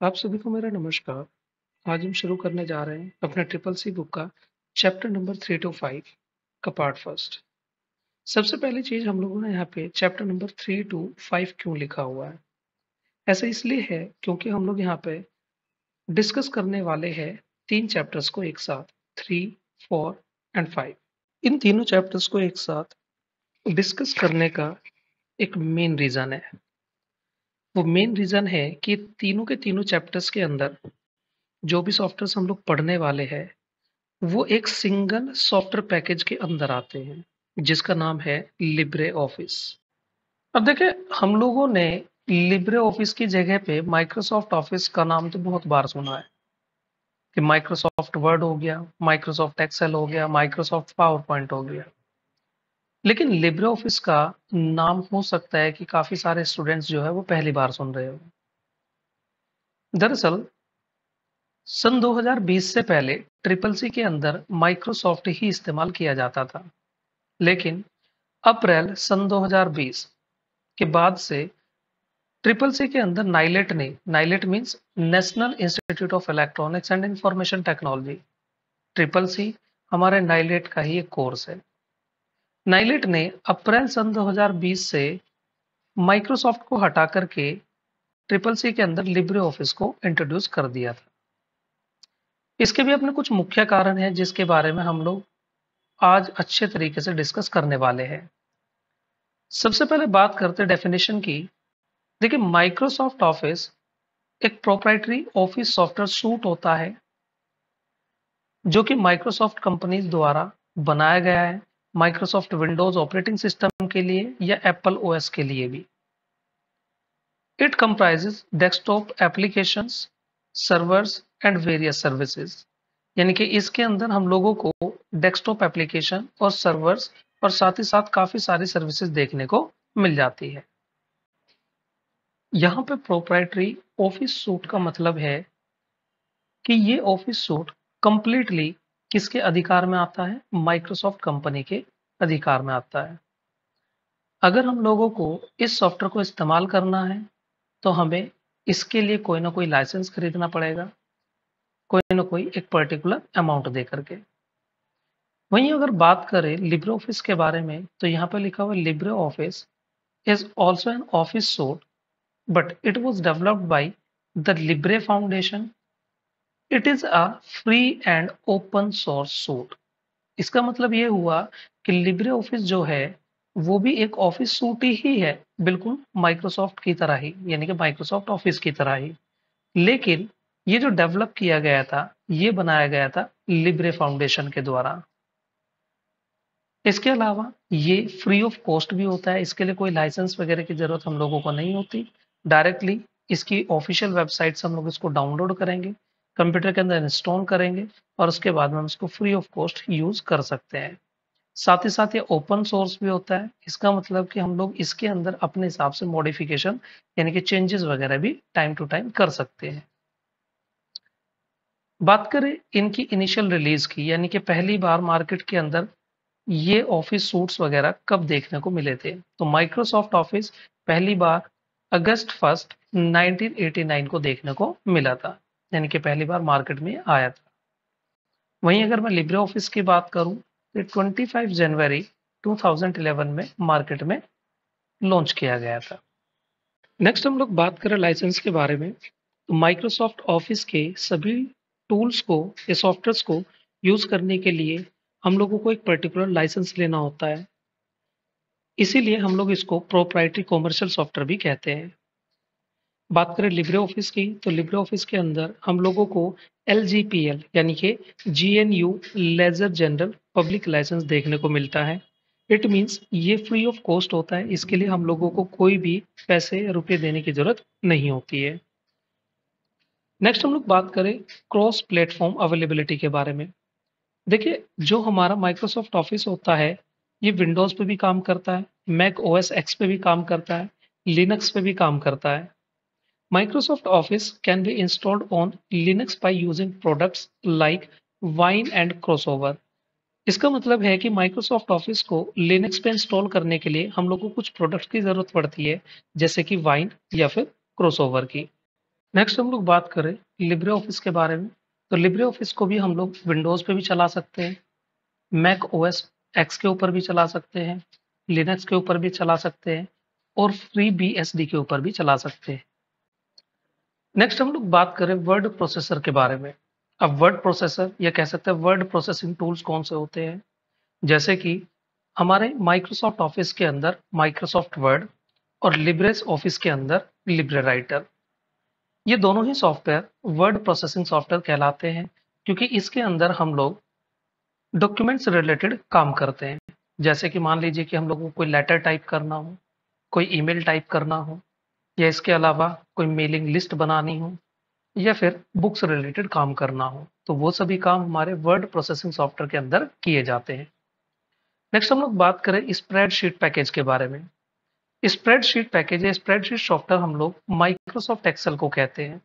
आप सभी को मेरा नमस्कार। आज हम शुरू करने जा रहे हैं अपने ट्रिपल सी बुक का चैप्टर नंबर 3 to 5 का पार्ट फर्स्ट। सबसे पहली चीज हम लोगों ने यहाँ पे चैप्टर नंबर 3 to 5 क्यों लिखा हुआ है। ऐसा इसलिए है क्योंकि हम लोग यहाँ पे डिस्कस करने वाले हैं तीन चैप्टर्स को एक साथ, 3, 4 एंड 5। इन तीनों चैप्टर्स को एक साथ डिस्कस करने का एक मेन रीजन है। वो मेन रीजन है कि तीनों के तीनों चैप्टर्स के अंदर जो भी सॉफ्टवेयर हम लोग पढ़ने वाले हैं वो एक सिंगल सॉफ्टवेयर पैकेज के अंदर आते हैं जिसका नाम है लिब्रे ऑफिस। अब देखिए, हम लोगों ने लिब्रे ऑफिस की जगह पे माइक्रोसॉफ्ट ऑफिस का नाम तो बहुत बार सुना है कि माइक्रोसॉफ्ट वर्ड हो गया, माइक्रोसॉफ्ट एक्सेल हो गया, माइक्रोसॉफ्ट पावर पॉइंट हो गया। लेकिन लिब्रे ऑफिस का नाम हो सकता है कि काफी सारे स्टूडेंट्स जो है वो पहली बार सुन रहे हो। दरअसल सन 2020 से पहले ट्रिपल सी के अंदर माइक्रोसॉफ्ट ही इस्तेमाल किया जाता था। लेकिन अप्रैल सन 2020 के बाद से ट्रिपल सी के अंदर NIELIT means national institute of electronics and information technology, triple C हमारे नाइलेट का ही एक कोर्स है। नाइलेट ने अप्रैल सन 2020 से माइक्रोसॉफ्ट को हटा करके ट्रिपल सी के अंदर लिब्रे ऑफिस को इंट्रोड्यूस कर दिया था। इसके भी अपने कुछ मुख्य कारण हैं जिसके बारे में हम लोग आज अच्छे तरीके से डिस्कस करने वाले हैं। सबसे पहले बात करते हैं डेफिनेशन की। देखिए, माइक्रोसॉफ्ट ऑफिस एक प्रोप्राइटरी ऑफिस सॉफ्टवेयर सूट होता है जो कि माइक्रोसॉफ्ट कंपनीज द्वारा बनाया गया है माइक्रोसॉफ्ट विंडोज ऑपरेटिंग सिस्टम के लिए या एप्पल ओएस के लिए भी। It comprises desktop applications, servers and various services. यानी कि इसके अंदर हम लोगों को डेस्कटॉप एप्लीकेशन और सर्वर्स और साथ ही साथ काफी सारी सर्विसेज देखने को मिल जाती है। यहाँ पे प्रोप्राइटरी ऑफिस सूट का मतलब है कि ये ऑफिस सूट कंप्लीटली किसके अधिकार में आता है? माइक्रोसॉफ्ट कंपनी के अधिकार में आता है। अगर हम लोगों को इस सॉफ्टवेयर को इस्तेमाल करना है तो हमें इसके लिए कोई ना कोई लाइसेंस खरीदना पड़ेगा, कोई ना कोई एक पर्टिकुलर अमाउंट दे करके। वहीं अगर बात करें लिब्रे ऑफिस के बारे में तो यहाँ पे लिखा हुआ Libre office is also an office suit but it was developed by the Libre foundation. It is a free and open source suit. इसका मतलब ये हुआ कि लिब्रे ऑफिस जो है वो भी एक ऑफिस सूट ही है, बिल्कुल माइक्रोसॉफ्ट की तरह ही, यानी कि माइक्रोसॉफ्ट ऑफिस की तरह ही। लेकिन ये जो डेवलप किया गया था, ये बनाया गया था लिब्रे फाउंडेशन के द्वारा। इसके अलावा ये फ्री ऑफ कॉस्ट भी होता है, इसके लिए कोई लाइसेंस वगैरह की जरूरत हम लोगों को नहीं होती। डायरेक्टली इसकी ऑफिशियल वेबसाइट से हम लोग इसको डाउनलोड करेंगे, कंप्यूटर के अंदर इंस्टॉल करेंगे और उसके बाद में हम इसको फ्री ऑफ कॉस्ट यूज कर सकते हैं। साथ ही साथ ये ओपन सोर्स भी होता है। इसका मतलब कि हम लोग इसके अंदर अपने हिसाब से मॉडिफिकेशन यानी कि चेंजेस वगैरह भी टाइम टू टाइम कर सकते हैं। बात करें इनकी इनिशियल रिलीज की, यानी कि पहली बार मार्केट के अंदर ये ऑफिस सूट्स वगैरह कब देखने को मिले थे, तो माइक्रोसॉफ्ट ऑफिस पहली बार अगस्त 1 1989 को देखने को मिला था, यानी कि पहली बार मार्केट में आया था। वहीं अगर मैं लिब्रे ऑफिस की बात करूं तो 25 जनवरी 2011 में मार्केट में लॉन्च किया गया था। नेक्स्ट हम लोग बात करें लाइसेंस के बारे में, तो माइक्रोसॉफ्ट ऑफिस के सभी टूल्स को या सॉफ्टवेयर्स को यूज करने के लिए हम लोगों को एक पर्टिकुलर लाइसेंस लेना होता है। इसीलिए हम लोग इसको प्रोप्राइटरी कॉमर्शियल सॉफ्टवेयर भी कहते हैं। बात करें लिब्रे ऑफिस की, तो लिब्रे ऑफिस के अंदर हम लोगों को LGPL यानी कि GNU lesser general public licence देखने को मिलता है। इट मीन्स ये फ्री ऑफ कॉस्ट होता है, इसके लिए हम लोगों को कोई भी पैसे या रुपए देने की जरूरत नहीं होती है। नेक्स्ट हम लोग बात करें क्रॉस प्लेटफॉर्म अवेलेबिलिटी के बारे में। देखिए, जो हमारा माइक्रोसॉफ्ट ऑफिस होता है ये विंडोज पे भी काम करता है, मैक ओएस एक्स पे भी काम करता है, लिनक्स पे भी काम करता है। Microsoft Office can be installed on Linux by using products like Wine and Crossover। इसका मतलब है कि Microsoft Office को Linux पे इंस्टॉल करने के लिए हम लोग को कुछ प्रोडक्ट्स की जरूरत पड़ती है, जैसे कि Wine या फिर Crossover की। नेक्स्ट हम लोग बात करें लिब्रे ऑफिस के बारे में। तो लिब्रे ऑफिस को भी हम लोग विंडोज़ पे भी चला सकते हैं, मैक ओएस एक्स के ऊपर भी चला सकते हैं, लिनक्स के ऊपर भी चला सकते हैं और फ्री बीएसडी के ऊपर भी चला सकते हैं। नेक्स्ट हम लोग बात करें वर्ड प्रोसेसर के बारे में। अब वर्ड प्रोसेसर या कह सकते हैं वर्ड प्रोसेसिंग टूल्स कौन से होते हैं, जैसे कि हमारे माइक्रोसॉफ्ट ऑफिस के अंदर माइक्रोसॉफ्ट वर्ड और लिब्रे ऑफिस के अंदर लिब्रे राइटर। ये दोनों ही सॉफ्टवेयर वर्ड प्रोसेसिंग सॉफ्टवेयर कहलाते हैं, क्योंकि इसके अंदर हम लोग डॉक्यूमेंट से रिलेटेड काम करते हैं। जैसे कि मान लीजिए कि हम लोगों को कोई लेटर टाइप करना हो, कोई ईमेल टाइप करना हो, या इसके अलावा कोई मेलिंग लिस्ट बनानी हो, या फिर बुक से रिलेटेड काम करना हो, तो वो सभी काम हमारे वर्ड प्रोसेसिंग सॉफ्टवेयर के अंदर किए जाते हैं। नेक्स्ट हम लोग बात करें स्प्रेडशीट पैकेज के बारे में। स्प्रेडशीट पैकेज या स्प्रेडशीट सॉफ्टवेयर हम लोग माइक्रोसॉफ्ट एक्सेल को कहते हैं।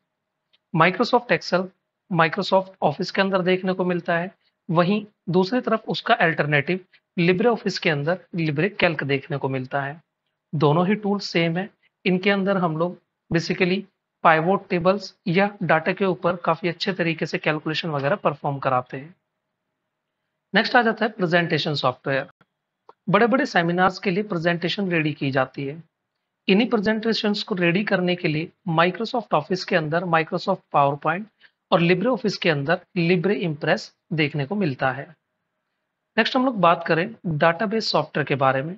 माइक्रोसॉफ्ट एक्सेल माइक्रोसॉफ्ट ऑफिस के अंदर देखने को मिलता है, वहीं दूसरी तरफ उसका अल्टरनेटिव लिब्रे ऑफिस के अंदर लिब्रे कैल्क देखने को मिलता है। दोनों ही टूल सेम है। इनके अंदर हम लोग बेसिकली पाइवोट टेबल्स या डाटा के ऊपर काफी अच्छे तरीके से कैलकुलेशन वगैरह परफॉर्म कराते हैं। नेक्स्ट आ जाता है प्रेजेंटेशन सॉफ्टवेयर। बड़े बड़े सेमिनार्स के लिए प्रेजेंटेशन रेडी की जाती है। इन्हीं प्रेजेंटेशंस को रेडी करने के लिए माइक्रोसॉफ्ट ऑफिस के अंदर माइक्रोसॉफ्ट पावर पॉइंट और लिब्रे ऑफिस के अंदर लिब्रे इम्प्रेस देखने को मिलता है। नेक्स्ट हम लोग बात करें डाटाबेस सॉफ्टवेयर के बारे में।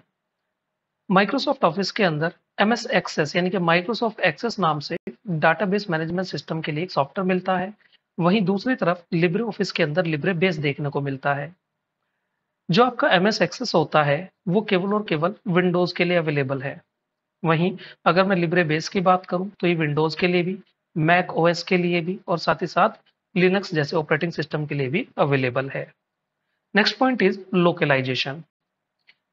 माइक्रोसॉफ्ट ऑफिस के अंदर एमएस एक्सेस यानी कि माइक्रोसॉफ्ट एक्सेस नाम से डाटाबेस मैनेजमेंट सिस्टम के लिए एक सॉफ्टवेयर मिलता है। वहीं दूसरी तरफ लिब्रे ऑफिस के अंदर लिब्रे बेस देखने को मिलता है। जो आपका एमएस एक्सेस होता है वो केवल और केवल विंडोज के लिए अवेलेबल है। वहीं अगर मैं लिब्रे बेस की बात करूं तो ये विंडोज के लिए भी, मैक ओएस के लिए भी और साथ ही साथ लिनक्स जैसे ऑपरेटिंग सिस्टम के लिए भी अवेलेबल है। Next point is localisation.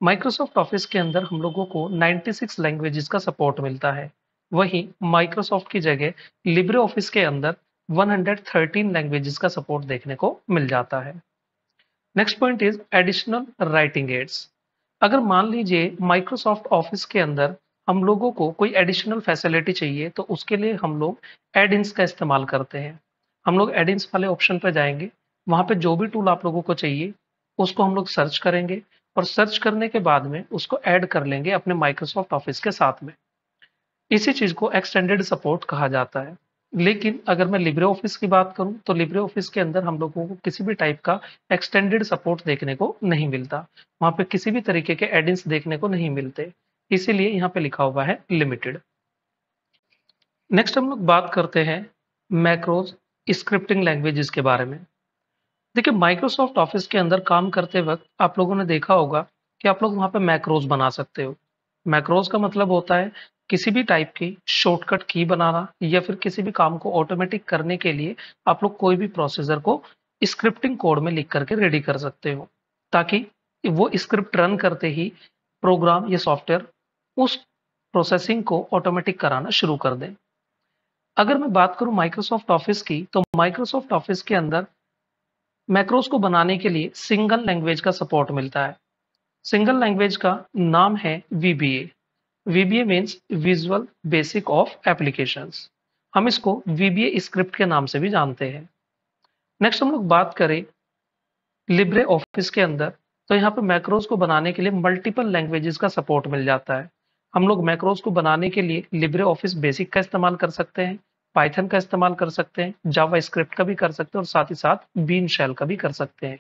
Microsoft Office के अंदर हम लोगों को 96 लैंग्वेजेस का सपोर्ट मिलता है। वहीं माइक्रोसॉफ्ट की जगह लिब्रे ऑफिस के अंदर 113 लैंग्वेजेस का सपोर्ट देखने को मिल जाता है। Next point is additional writing aids. अगर मान लीजिए माइक्रोसॉफ्ट ऑफिस के अंदर हम लोगों को कोई एडिशनल फैसिलिटी चाहिए तो उसके लिए हम लोग एड इन्स का इस्तेमाल करते हैं। हम लोग एड इन्स वाले ऑप्शन पर जाएंगे, वहां पे जो भी टूल आप लोगों को चाहिए उसको हम लोग सर्च करेंगे और सर्च करने के बाद में उसको ऐड कर लेंगे अपने माइक्रोसॉफ्ट ऑफिस के साथ में। इसी चीज को एक्सटेंडेड सपोर्ट कहा जाता है। लेकिन अगर मैं लिब्रे ऑफिस की बात करूं तो लिब्रे ऑफिस के अंदर हम लोगों को किसी भी टाइप का एक्सटेंडेड सपोर्ट देखने को नहीं मिलता। वहां पे किसी भी तरीके के एडिन्स देखने को नहीं मिलते, इसीलिए यहाँ पे लिखा हुआ है लिमिटेड। नेक्स्ट हम लोग बात करते हैं मैक्रोज स्क्रिप्टिंग लैंग्वेजेस के बारे में। देखिए माइक्रोसॉफ्ट ऑफिस के अंदर काम करते वक्त आप लोगों ने देखा होगा कि आप लोग वहां पे मैक्रोज बना सकते हो। मैक्रोज का मतलब होता है किसी भी टाइप की शॉर्टकट की बनाना या फिर किसी भी काम को ऑटोमेटिक करने के लिए आप लोग कोई भी प्रोसीजर को स्क्रिप्टिंग कोड में लिख करके रेडी कर सकते हो, ताकि वो स्क्रिप्ट रन करते ही प्रोग्राम या सॉफ्टवेयर उस प्रोसेसिंग को ऑटोमेटिक कराना शुरू कर दें। अगर मैं बात करूं माइक्रोसॉफ्ट ऑफिस की तो माइक्रोसॉफ्ट ऑफिस के अंदर मैक्रोस को बनाने के लिए सिंगल लैंग्वेज का सपोर्ट मिलता है। सिंगल लैंग्वेज का नाम है VBA. VBA means visual basic of applications. हम इसको वीबीए स्क्रिप्ट के नाम से भी जानते हैं। नेक्स्ट हम लोग बात करें लिब्रे ऑफिस के अंदर, तो यहाँ पे मैक्रोज को बनाने के लिए मल्टीपल लैंग्वेजेस का सपोर्ट मिल जाता है। हम लोग मैक्रोज को बनाने के लिए लिब्रे ऑफिस बेसिक का इस्तेमाल कर सकते हैं, पाइथन का इस्तेमाल कर सकते हैं, जावा स्क्रिप्ट का भी कर सकते हैं और साथ ही साथ बीन शेल का भी कर सकते हैं।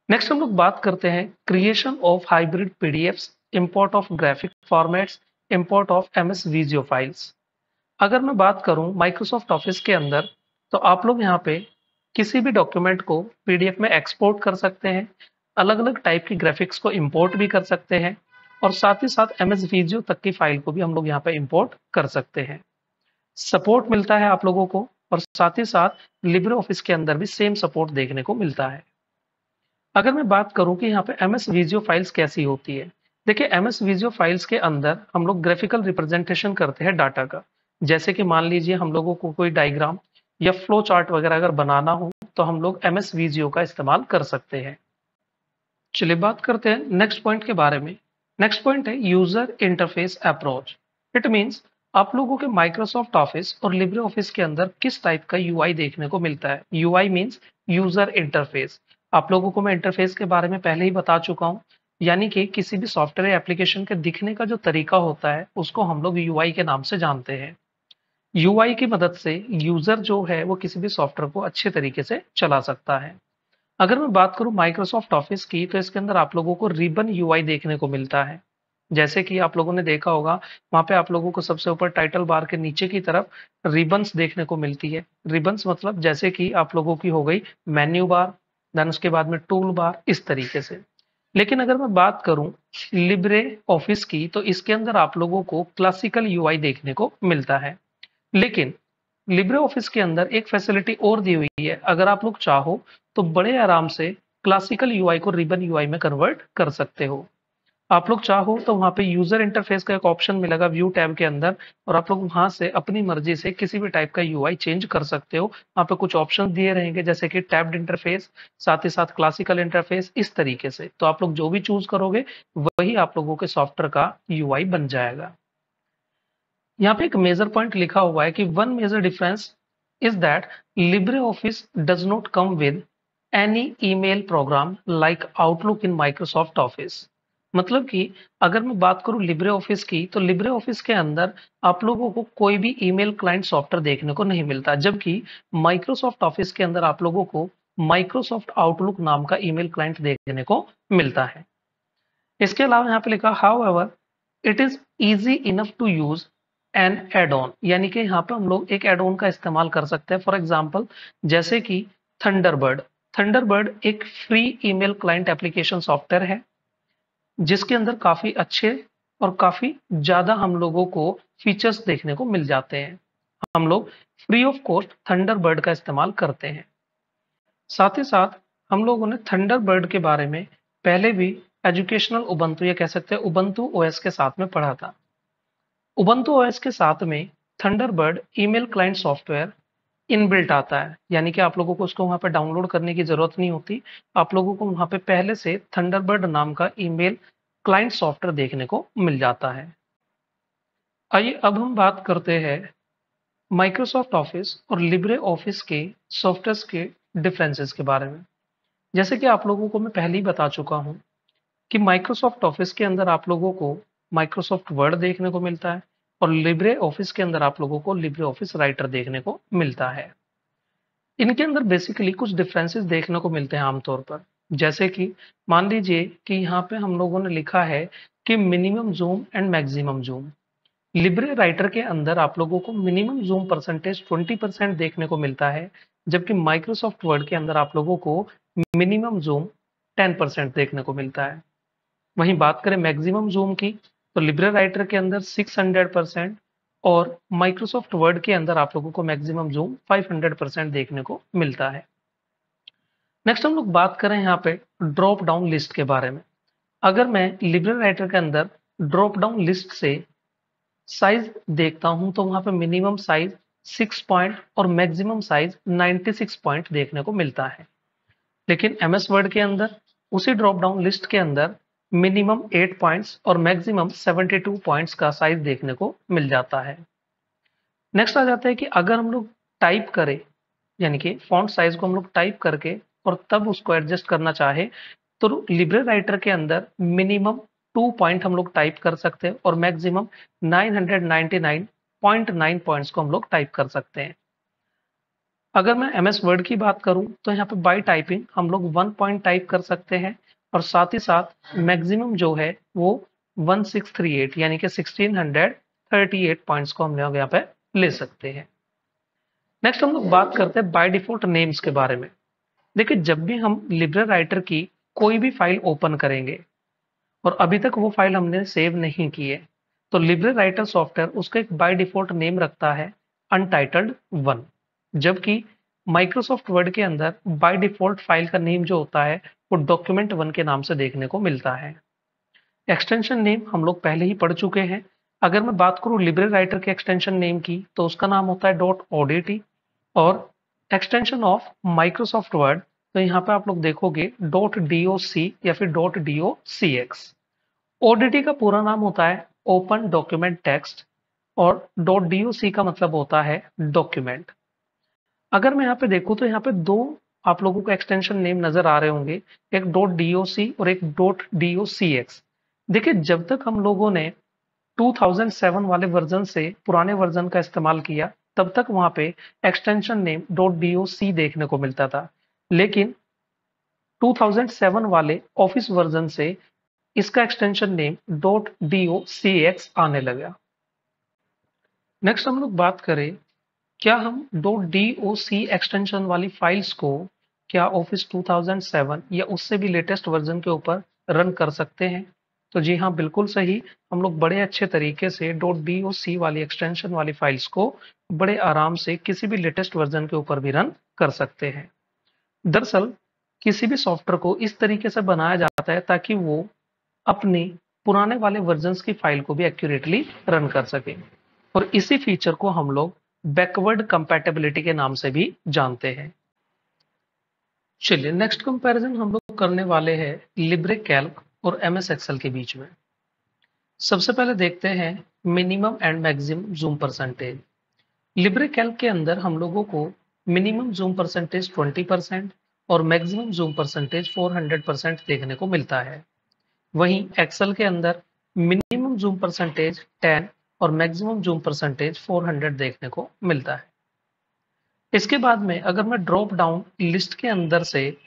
नेक्स्ट हम लोग बात करते हैं creation of hybrid PDFs, import of graphic formats, import of MS Visio files. अगर मैं बात करूं माइक्रोसॉफ्ट ऑफिस के अंदर, तो आप लोग यहाँ पे किसी भी डॉक्यूमेंट को पीडीएफ में एक्सपोर्ट कर सकते हैं, अलग अलग टाइप की ग्राफिक्स को इंपोर्ट भी कर सकते हैं और साथ ही साथ एमएस विजियो तक की फाइल को भी हम लोग यहाँ पे इंपोर्ट कर सकते हैं। सपोर्ट मिलता है आप लोगों को और साथ ही साथ लिब्रे ऑफिस के अंदर भी सेम सपोर्ट देखने को मिलता है। अगर मैं बात करूं कि यहाँ पे एमएस विजियो फाइल्स कैसी होती है, देखिए एमएस विजियो फाइल्स के अंदर हम लोग ग्राफिकल रिप्रेजेंटेशन करते हैं डाटा का। जैसे कि मान लीजिए हम लोगों को कोई डायग्राम या फ्लो चार्ट वगैरह अगर बनाना हो तो हम लोग एमएस विजियो का इस्तेमाल कर सकते हैं। चलिए बात करते हैं नेक्स्ट पॉइंट के बारे में। नेक्स्ट पॉइंट है user interface approach. It means आप लोगों के माइक्रोसॉफ्ट ऑफिस और लिब्रे ऑफिस के अंदर किस टाइप का यूआई देखने को मिलता है? UI means user interface. आप लोगों को मैं इंटरफेस के बारे में पहले ही बता चुका हूं, यानी कि किसी भी सॉफ्टवेयर एप्लीकेशन के दिखने का जो तरीका होता है उसको हम लोग यूआई के नाम से जानते हैं। यूआई की मदद से यूजर जो है वो किसी भी सॉफ्टवेयर को अच्छे तरीके से चला सकता है। अगर मैं बात करूं माइक्रोसॉफ्ट ऑफिस की, तो इसके अंदर आप लोगों को रिबन यूआई देखने को मिलता है। जैसे कि आप लोगों ने देखा होगा, वहां पे आप लोगों को सबसे ऊपर टाइटल बार के नीचे की तरफ रिबन्स देखने को मिलती है। रिबन्स मतलब जैसे कि आप लोगों की हो गई मेन्यू बार, देन उसके बाद में टूल बार, इस तरीके से। लेकिन अगर मैं बात करूं लिब्रे ऑफिस की, तो इसके अंदर आप लोगों को क्लासिकल यूआई देखने को मिलता है। लेकिन लिब्रे ऑफिस के अंदर एक फैसिलिटी और दी हुई है, अगर आप लोग चाहो तो बड़े आराम से क्लासिकल यूआई को रिबन यूआई में कन्वर्ट कर सकते हो। आप लोग चाहो तो वहां पे यूजर इंटरफेस का एक ऑप्शन मिलेगा व्यू टैब के अंदर, और आप लोग वहां से अपनी मर्जी से किसी भी टाइप का यूआई चेंज कर सकते हो। वहां पे कुछ ऑप्शन दिए रहेंगे जैसे कि टैब्ड इंटरफेस, साथ ही साथ क्लासिकल इंटरफेस, इस तरीके से। तो आप लोग जो भी चूज करोगे वही आप लोगों के सॉफ्टवेयर का यूआई बन जाएगा। यहाँ पे एक मेजर पॉइंट लिखा हुआ है कि one major difference is that Libre Office does not come with any email program like Outlook in Microsoft Office. मतलब कि अगर मैं बात करूं लिब्रे ऑफिस की, तो लिब्रे ऑफिस के अंदर आप लोगों को कोई भी ईमेल क्लाइंट सॉफ्टवेयर देखने को नहीं मिलता, जबकि माइक्रोसॉफ्ट ऑफिस के अंदर आप लोगों को माइक्रोसॉफ्ट आउटलुक नाम का ईमेल क्लाइंट देखने को मिलता है। इसके अलावा यहाँ पे लिखा however it is easy enough to use an add on, यानी कि यहाँ पे हम लोग एक एड ऑन का इस्तेमाल कर सकते हैं। फॉर एग्जांपल जैसे कि थंडरबर्ड। थंडरबर्ड एक free email client application software है, जिसके अंदर काफी अच्छे और काफी ज्यादा हम लोगों को फीचर्स देखने को मिल जाते हैं। हम लोग फ्री ऑफ कॉस्ट थंडरबर्ड का इस्तेमाल करते हैं। साथ ही साथ हम लोगों ने थंडरबर्ड के बारे में पहले भी एजुकेशनल उबंटू, या कह सकते हैं उबंटू ओएस के साथ में पढ़ा था। उबंटू ओएस के साथ में Thunderbird email client software inbuilt आता है, यानी कि आप लोगों को उसको वहां पे डाउनलोड करने की जरूरत नहीं होती। आप लोगों को वहां पे पहले से थंडरबर्ड नाम का ईमेल क्लाइंट सॉफ्टवेयर देखने को मिल जाता है। आइए अब हम बात करते हैं माइक्रोसॉफ्ट ऑफिस और लिब्रे ऑफिस के सॉफ्टवेयर के डिफरेंसेस के बारे में। जैसे कि आप लोगों को मैं पहले ही बता चुका हूं कि माइक्रोसॉफ्ट ऑफिस के अंदर आप लोगों को माइक्रोसॉफ्ट वर्ड देखने को मिलता है, और लिब्रे ऑफिस के अंदर आप लोगों को लिब्रे ऑफिस राइटर देखने को मिलता है। इनके अंदर बेसिकली कुछ डिफरेंसेस देखने को मिलते हैं आमतौर पर। जैसे कि मान लीजिए कि यहाँ पे हम लोगों ने लिखा है कि minimum zoom and maximum zoom. Libre writer के अंदर आप लोगों को मिनिमम जूम परसेंटेज 20% देखने को मिलता है, जबकि माइक्रोसॉफ्ट वर्ड के अंदर आप लोगों को मिनिमम जूम 10% देखने को मिलता है। वहीं बात करें मैक्सिमम जूम की, तो लिब्रे राइटर के अंदर 600% और माइक्रोसॉफ्ट वर्ड के अंदर आप लोगों को मैक्सिमम जूम 500% देखने को मिलता है। नेक्स्ट हम लोग बात करें यहाँ पे ड्रॉप डाउन लिस्ट के बारे में। अगर मैं लिब्रे राइटर के अंदर ड्रॉप डाउन लिस्ट से साइज देखता हूं, तो वहां पे मिनिमम साइज 6 पॉइंट और मैक्सिमम साइज 96 पॉइंट देखने को मिलता है। लेकिन एमएस वर्ड के अंदर उसी ड्रॉप डाउन लिस्ट के अंदर मिनिमम 8 पॉइंट्स और मैक्सिमम 72 पॉइंट्स का साइज देखने को मिल जाता है। नेक्स्ट आ जाता है कि अगर हम लोग टाइप करें, यानी कि फॉन्ट साइज को हम लोग टाइप करके और तब उसको एडजस्ट करना चाहे, तो लिब्रे राइटर के अंदर मिनिमम 2 पॉइंट हम लोग टाइप कर सकते हैं और मैक्सिमम 999.9 पॉइंट्स को हम लोग टाइप कर सकते हैं। अगर मैं एमएस वर्ड की बात करूं, तो यहाँ पे बाय टाइपिंग हम लोग 1 पॉइंट टाइप कर सकते हैं, और साथ ही साथ मैक्सिमम जो है वो 1638 यानी कि 1638 पॉइंट्स को हम लोग यहाँ पे ले सकते हैं। नेक्स्ट हम लोग बात करते हैं बाय डिफॉल्ट नेम्स के बारे में। देखिए, जब भी हम लिब्रे राइटर की कोई भी फाइल ओपन करेंगे और अभी तक वो फाइल हमने सेव नहीं की है, तो लिब्रे राइटर सॉफ्टवेयर उसका एक बाय डिफॉल्ट नेम रखता है अनटाइटल्ड 1। जबकि माइक्रोसॉफ्ट वर्ड के अंदर बाय डिफॉल्ट फाइल का नेम जो होता है वो डॉक्यूमेंट 1 के नाम से देखने को मिलता है। एक्सटेंशन नेम हम लोग पहले ही पढ़ चुके हैं। अगर मैं बात करूं लिब्रे राइटर के एक्सटेंशन नेम की, तो उसका नाम होता है डॉट ओडीटी, और एक्सटेंशन ऑफ माइक्रोसॉफ्ट वर्ड, तो यहाँ पे आप लोग देखोगे डॉट डीओसी या फिर डॉट डीओसीएक्स। ओडीटी का पूरा नाम होता है ओपन डॉक्यूमेंट टेक्स्ट, और .doc का मतलब होता है डॉक्यूमेंट। अगर मैं यहाँ पे देखूँ तो यहाँ पे दो आप लोगों को एक्सटेंशन नेम नजर आ रहे होंगे, एक .doc और एक .docx। देखिए, जब तक हम लोगों ने 2007 वाले वर्जन से पुराने वर्जन का इस्तेमाल किया, तब तक वहां पे एक्सटेंशन नेम .doc देखने को मिलता था। लेकिन 2007 वाले ऑफिस वर्जन से इसका एक्सटेंशन नेम .docx आने लगा। नेक्स्ट हम लोग बात करें, क्या हम .doc एक्सटेंशन वाली फाइल्स को क्या ऑफिस 2007 या उससे भी लेटेस्ट वर्जन के ऊपर रन कर सकते हैं? तो जी हाँ, बिल्कुल सही। हम लोग बड़े अच्छे तरीके से .doc वाली एक्सटेंशन वाली फाइल्स को बड़े आराम से किसी भी लेटेस्ट वर्जन के ऊपर भी रन कर सकते हैं। दरअसल किसी भी सॉफ्टवेयर को इस तरीके से बनाया जाता है ताकि वो अपने पुराने वाले वर्जन्स की फाइल को भी एक्यूरेटली रन कर सके, और इसी फीचर को हम लोग बैकवर्ड कंपैटिबिलिटी के नाम से भी जानते हैं। चलिए, नेक्स्ट कंपैरिजन हम लोग करने वाले हैं लिब्रे कैल्क और एमएस एक्सेल के बीच में। सबसे पहले देखते हैं minimum and maximum zoom percentage. Libre Calc के अंदर हम लोगों को मिनिमम जूम परसेंटेज 20% और मैक्सिमम जूम परसेंटेज 400% देखने को मिलता है। वहीं एक्सेल के अंदर मिनिमम जूम परसेंटेज 10 और मैक्सिमम जूम परसेंटेज 400 देखने को मिलता है। इसके बाद में अगर मैं ड्रॉप डाउन लिस्ट के अंदर से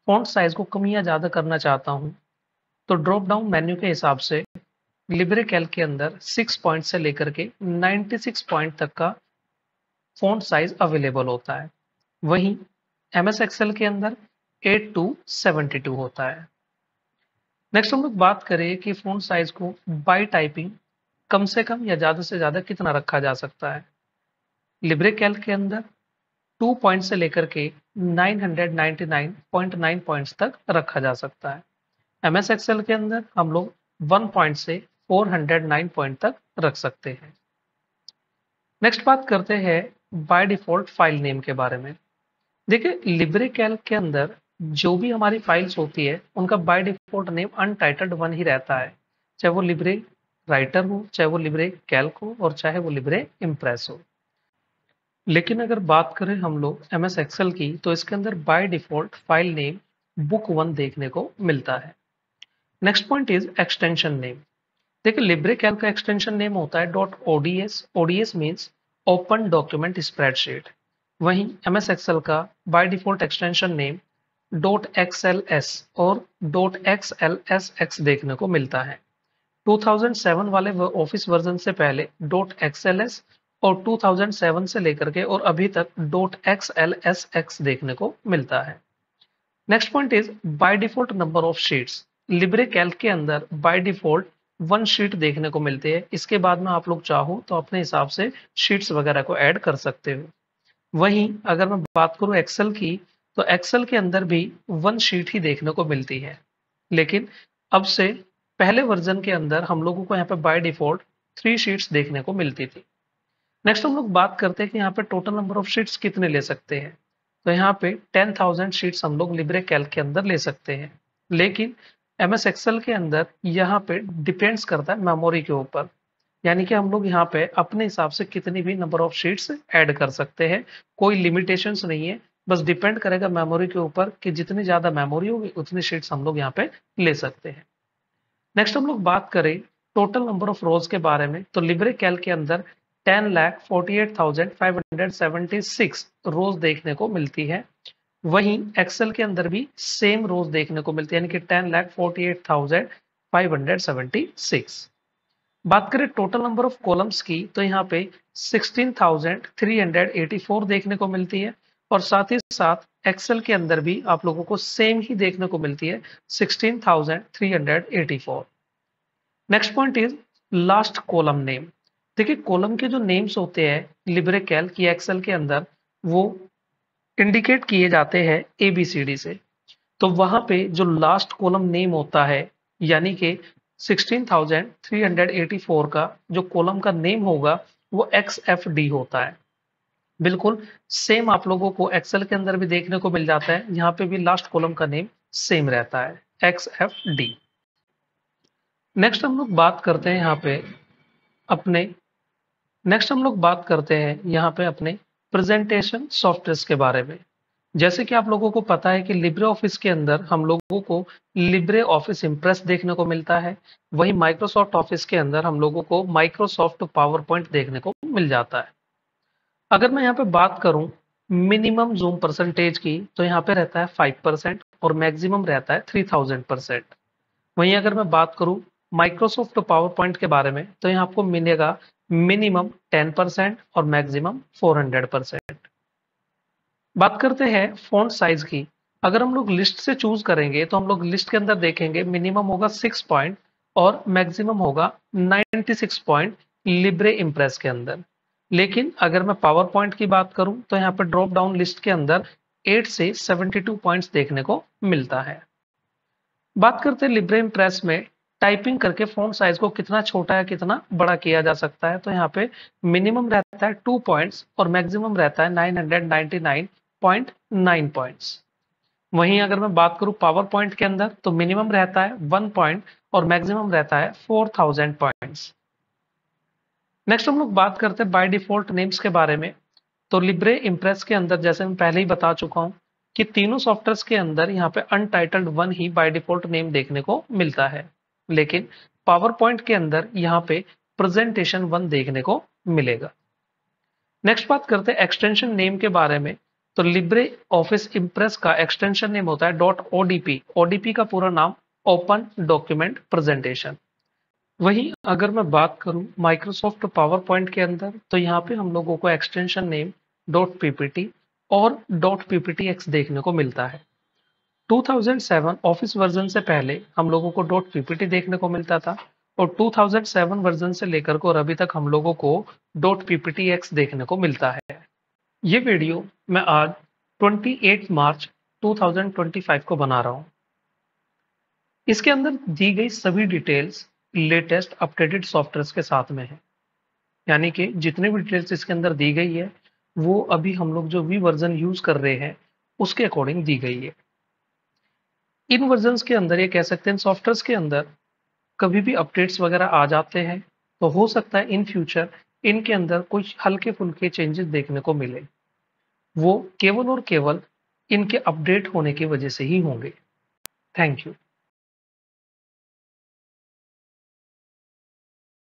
फॉन्ट साइज को कम या ज्यादा करना चाहता हूं, तो ड्रॉप डाउन मेन्यू के हिसाब से लिब्रे कैल्क के अंदर 6 पॉइंट से लेकर के 96 पॉइंट तक का फॉन्ट साइज अवेलेबल होता है। वहीं एमएस एक्सेल के अंदर 8 टू 72 होता है। नेक्स्ट हम लोग बात करें कि फॉन्ट साइज को बाय टाइपिंग कम से कम या ज्यादा से ज्यादा कितना रखा जा सकता है। लिब्रे कैल्क के अंदर 2 पॉइंट से लेकर के 999.9 पॉइंट्स तक रखा जा सकता है। एमएस एक्सेल के अंदर हम लोग 1 पॉइंट से 409 पॉइंट तक रख सकते हैं। नेक्स्ट बात करते हैं बाय डिफॉल्ट फाइल नेम के बारे में। देखिए, लिब्रे कैल्क के अंदर जो भी हमारी फाइल्स होती है उनका by default name untitled one ही रहता है, चाहे वो लिब्रे राइटर हो, चाहे वो लिब्रे कैल्क हो, और चाहे वो लिब्रे इम्प्रेस हो। लेकिन अगर बात करें हम लोग एमएस एक्सेल की, तो इसके अंदर by default file name book one देखने को मिलता है। Next point is extension name. देखिए, लिब्रे कैल्क का एक्सटेंशन नेम होता है .ods। ods means open document spreadsheet. वहीं एमएस एक्सेल का by default extension name .xls और .xlsx देखने को मिलता है। 2007 वाले ऑफिस वर्जन से पहले .xls और 2007 से लेकर के और अभी तक .xlsx देखने को मिलता है। Next point is by default number of sheets. Libre Calc के अंदर बाय डिफॉल्ट 1 शीट देखने को मिलती है। इसके बाद में आप लोग चाहो तो अपने हिसाब से शीट्स वगैरह को ऐड कर सकते हो। वहीं अगर मैं बात करूं एक्सेल की, तो एक्सेल के अंदर भी 1 शीट ही देखने को मिलती है। लेकिन अब से पहले वर्जन के अंदर हम लोगों को यहाँ पे बाय डिफॉल्ट 3 शीट्स देखने को मिलती थी। नेक्स्ट हम लोग बात करते हैं कि यहाँ पे टोटल नंबर ऑफ शीट्स कितने ले सकते हैं। तो यहाँ पे 10,000 शीट्स हम लोग लिब्रे कैल्क के अंदर ले सकते हैं। लेकिन एमएस एक्सेल के अंदर यहाँ पे डिपेंड्स करता है मेमोरी के ऊपर, यानी कि हम लोग यहाँ पे अपने हिसाब से कितनी भी नंबर ऑफ शीट्स ऐड कर सकते हैं। कोई लिमिटेशंस नहीं है, बस डिपेंड करेगा मेमोरी के ऊपर कि जितनी ज्यादा मेमोरी होगी उतनी शीट्स हम लोग यहाँ पे ले सकते हैं। नेक्स्ट हम लोग बात करें टोटल नंबर ऑफ रोज के बारे में, तो लिब्रे कैल्क के अंदर 10,48,576 रोज देखने को मिलती है। वहीं एक्सेल के अंदर भी सेम रोज देखने को मिलती है, यानी कि 10,48,576। बात करें टोटल नंबर ऑफ कॉलम्स की, तो यहाँ पे 16,384 देखने को मिलती है, और साथ ही साथ एक्सेल के अंदर भी आप लोगों को सेम ही देखने को मिलती है, 16,384। Next point is last column name. देखिए, कॉलम के जो नेम्स होते हैं लिब्रे कैल्क या एक्सेल के अंदर, वो इंडिकेट किए जाते हैं ABCD से। तो वहां पे जो लास्ट कॉलम नेम होता है, यानी कि 16,384 का जो कॉलम का नेम होगा वो XFD होता है। बिल्कुल सेम आप लोगों को एक्सेल के अंदर भी देखने को मिल जाता है, यहाँ पे भी लास्ट कॉलम का नेम सेम रहता है, XFD। नेक्स्ट हम लोग बात करते हैं यहाँ पे अपने नेक्स्ट हम लोग बात करते हैं यहाँ पे अपने प्रेजेंटेशन सॉफ्टवेयर के बारे में। जैसे कि आप लोगों को पता है कि लिब्रे ऑफिस के अंदर हम लोगों को लिब्रे ऑफिस इम्प्रेस देखने को मिलता है, वही माइक्रोसॉफ्ट ऑफिस के अंदर हम लोगों को माइक्रोसॉफ्ट पावर पॉइंट देखने को मिल जाता है। अगर मैं यहाँ पे बात करूं मिनिमम जूम परसेंटेज की, तो यहाँ पे रहता है 5% और मैक्सिमम रहता है 3000%। वहीं अगर मैं बात करूं माइक्रोसॉफ्ट पावर पॉइंट के बारे में, तो यहाँ आपको मिलेगा मिनिमम 10% और मैक्सिमम 400%। बात करते हैं फॉन्ट साइज की। अगर हम लोग लिस्ट से चूज करेंगे तो हम लोग लिस्ट के अंदर देखेंगे मिनिमम होगा 6 पॉइंट और मैक्सिमम होगा 96 पॉइंट लिब्रे इम्प्रेस के अंदर। लेकिन अगर मैं पावर पॉइंट की बात करूं तो यहाँ पर ड्रॉप डाउन लिस्ट के अंदर 8 से 72 पॉइंट्स देखने को मिलता है। बात करते हैं लिब्रे इम्प्रेस में टाइपिंग करके फ़ॉन्ट साइज को कितना छोटा या कितना बड़ा किया जा सकता है, तो यहाँ पे मिनिमम रहता है 2 पॉइंट्स और मैक्सिमम रहता है 999.9 पॉइंट्स। वहीं अगर मैं बात करूं पावर पॉइंट के अंदर, तो मिनिमम रहता है 1 पॉइंट और मैक्सिमम रहता है 4000 पॉइंट्स। नेक्स्ट हम लोग बात करते हैं बाय डिफॉल्ट नेम्स के बारे में। तो लिब्रे इम्प्रेस के अंदर जैसे मैं पहले ही बता चुका हूं कि तीनों सॉफ्टवेयर्स के अंदर यहाँ पे अनटाइटल्ड 1 ही बाय डिफॉल्ट नेम देखने को मिलता है, लेकिन पावर पॉइंट के अंदर यहाँ पे प्रेजेंटेशन 1 देखने को मिलेगा। नेक्स्ट बात करते हैं एक्सटेंशन नेम के बारे में। तो लिब्रे ऑफिस इम्प्रेस का एक्सटेंशन नेम होता है .odp। ओडीपी का पूरा नाम ओपन डॉक्यूमेंट प्रेजेंटेशन। वहीं अगर मैं बात करूं माइक्रोसॉफ्ट पावर पॉइंट के अंदर, तो यहाँ पे हम लोगों को एक्सटेंशन नेम .ppt और .pptx देखने को मिलता है। 2007 ऑफिस वर्जन से पहले हम लोगों को .ppt देखने को मिलता था और 2007 वर्जन से लेकर को और अभी तक हम लोगों को .pptx देखने को मिलता है। ये वीडियो मैं आज 28 मार्च 2025 को बना रहा हूँ। इसके अंदर दी गई सभी डिटेल्स लेटेस्ट अपडेटेड सॉफ्टवेयर के साथ में है, यानी कि जितने भी डिटेल्स इसके अंदर दी गई है वो अभी हम लोग जो वी वर्जन यूज कर रहे हैं उसके अकॉर्डिंग दी गई है। इन वर्जन के अंदर ये कह सकते हैं सॉफ्टवेयर के अंदर कभी भी अपडेट्स वगैरह आ जाते हैं, तो हो सकता है इन फ्यूचर इनके अंदर कुछ हल्के फुल्के चेंजेस देखने को मिले। वो केवल और केवल इनके अपडेट होने की वजह से ही होंगे। Thank you.